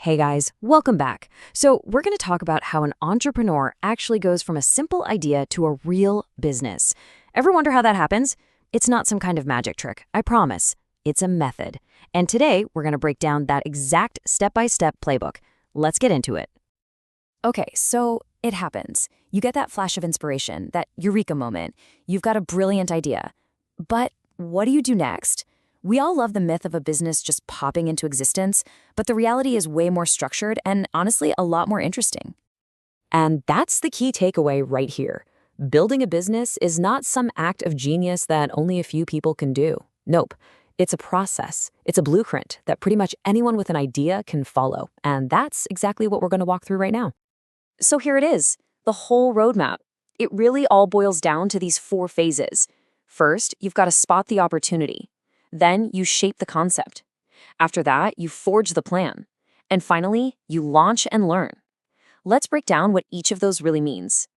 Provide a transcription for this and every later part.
Hey guys, welcome back. So, we're going to talk about how an entrepreneur actually goes from a simple idea to a real business. Ever wonder how that happens? It's not some kind of magic trick, I promise. It's a method. And today, we're going to break down that exact step-by-step playbook. Let's get into it. Okay, so it happens. You get that flash of inspiration, that eureka moment. You've got a brilliant idea. But what do you do next? We all love the myth of a business just popping into existence, but the reality is way more structured and honestly a lot more interesting. And that's the key takeaway right here. Building a business is not some act of genius that only a few people can do. Nope. It's a process. It's a blueprint that pretty much anyone with an idea can follow. And that's exactly what we're going to walk through right now. So here it is, the whole roadmap. It really all boils down to these 4 phases. First, you've got to spot the opportunity. Then you shape the concept. After that, you forge the plan. And finally, you launch and learn. Let's break down what each of those really means.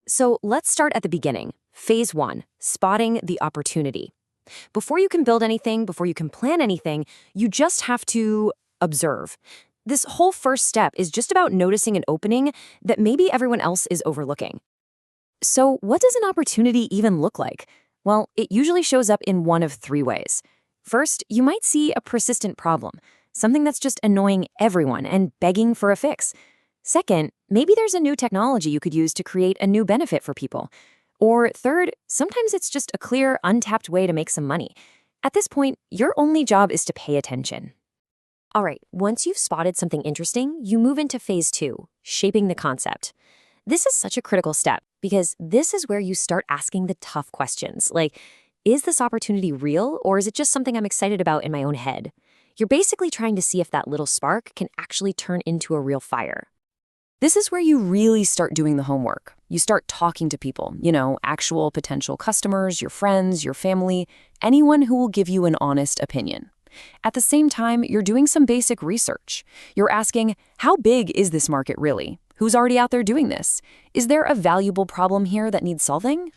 So let's start at the beginning. Phase 1, spotting the opportunity. Before you can build anything, before you can plan anything, you just have to observe. This whole first step is just about noticing an opening that maybe everyone else is overlooking. So what does an opportunity even look like? Well, it usually shows up in one of 3 ways. First, you might see a persistent problem, something that's just annoying everyone and begging for a fix. Second, maybe there's a new technology you could use to create a new benefit for people. Or third, sometimes it's just a clear, untapped way to make some money. At this point, your only job is to pay attention. All right, once you've spotted something interesting, you move into phase 2, shaping the concept. This is such a critical step because this is where you start asking the tough questions, like, is this opportunity real or is it just something I'm excited about in my own head? You're basically trying to see if that little spark can actually turn into a real fire. This is where you really start doing the homework. You start talking to people, actual potential customers, your friends, your family, anyone who will give you an honest opinion. At the same time, you're doing some basic research. You're asking, how big is this market really? Who's already out there doing this? Is there a valuable problem here that needs solving?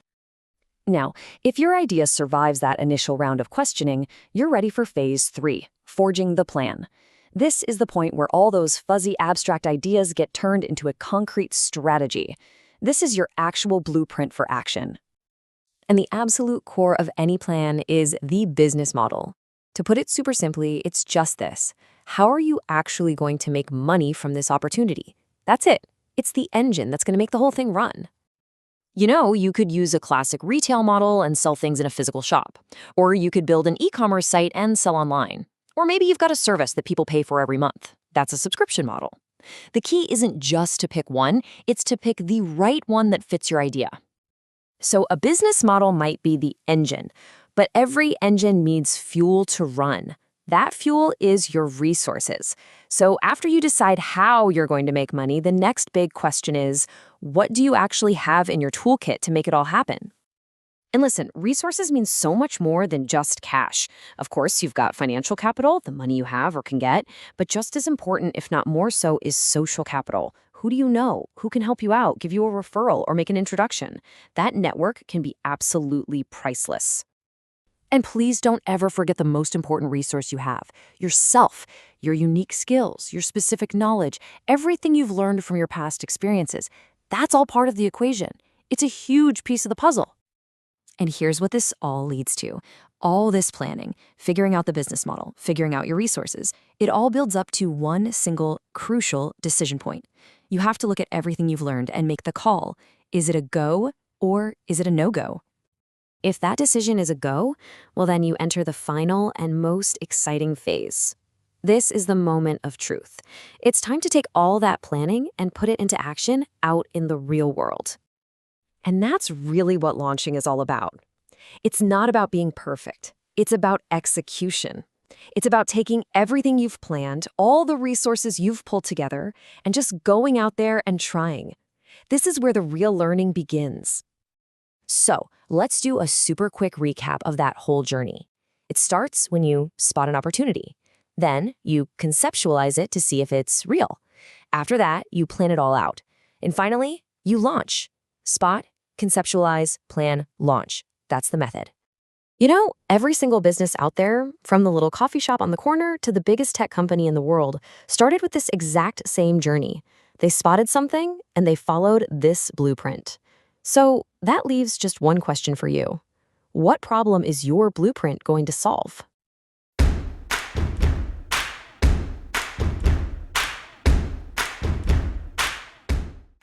Now, if your idea survives that initial round of questioning, you're ready for phase 3, forging the plan. This is the point where all those fuzzy abstract ideas get turned into a concrete strategy. This is your actual blueprint for action. And the absolute core of any plan is the business model. To put it super simply, it's just this. How are you actually going to make money from this opportunity? That's it. It's the engine that's going to make the whole thing run. You could use a classic retail model and sell things in a physical shop. Or you could build an e-commerce site and sell online. Or maybe you've got a service that people pay for every month. That's a subscription model. The key isn't just to pick one, it's to pick the right one that fits your idea. So a business model might be the engine, but every engine needs fuel to run. That fuel is your resources. So after you decide how you're going to make money, the next big question is, what do you actually have in your toolkit to make it all happen? And listen, resources mean so much more than just cash. Of course, you've got financial capital, the money you have or can get, but just as important, if not more so, is social capital. Who do you know? Who can help you out, give you a referral, or make an introduction? That network can be absolutely priceless. And please don't ever forget the most important resource you have, yourself, your unique skills, your specific knowledge, everything you've learned from your past experiences. That's all part of the equation. It's a huge piece of the puzzle. And here's what this all leads to. All this planning, figuring out the business model, figuring out your resources, it all builds up to one single crucial decision point. You have to look at everything you've learned and make the call. Is it a go or is it a no-go? If that decision is a go, well then you enter the final and most exciting phase. This is the moment of truth. It's time to take all that planning and put it into action out in the real world. And that's really what launching is all about. It's not about being perfect. It's about execution. It's about taking everything you've planned, all the resources you've pulled together, and just going out there and trying. This is where the real learning begins. So let's do a super quick recap of that whole journey. It starts when you spot an opportunity. Then you conceptualize it to see if it's real. After that, you plan it all out. And finally, you launch. Spot, conceptualize, plan, launch. That's the method. Every single business out there, from the little coffee shop on the corner to the biggest tech company in the world, started with this exact same journey. They spotted something and they followed this blueprint. So that leaves just one question for you. What problem is your blueprint going to solve?